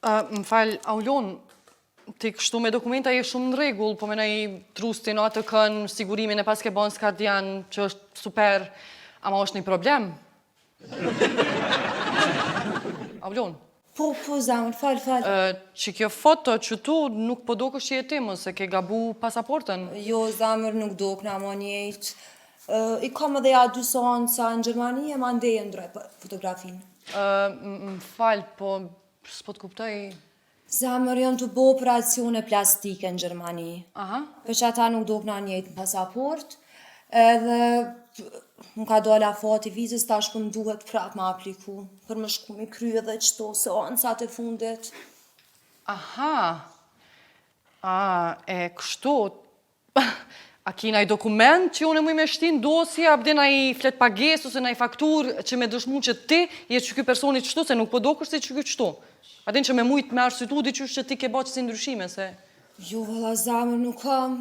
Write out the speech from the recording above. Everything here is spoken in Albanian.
Më falë, Aulon, ti kështu me dokumenta je shumë në regull, po menaj trustin o atë kën, sigurimin e pas ke bon s'kardian, që është super, ama është një problem. Aulon. Po, zamër, falë. Që kjo foto që tu nuk po do kështë që jeti më, se ke gabu pasaportën. Jo, zamër, nuk do këna më njëjtë. I kam edhe ja 2 seanca në Gjermani e ma ndejë ndroj për fotografinë. Më falë, po s'po të kuptoj... Zamër, janë të bo operacione plastike në Gjermani. Aha. Për që ata nuk do këna njëjtë në pasaport, edhe më ka dola fati vizës, tash për më duhet prap ma apliku, për më shku mi kry edhe qëto seancat e fundit. Aha. Kështu... A kina i dokument që unë e muj me shtin dosje, a bdena i flet pages ose na i faktur që me dëshmu që ti je që ky personi qështu, se nuk po do kështë që ky qështu. A din që me mujt me arsytu di qështë që ti ke bo qësi ndryshime, se... Jo, vëlla zamër, nuk kam.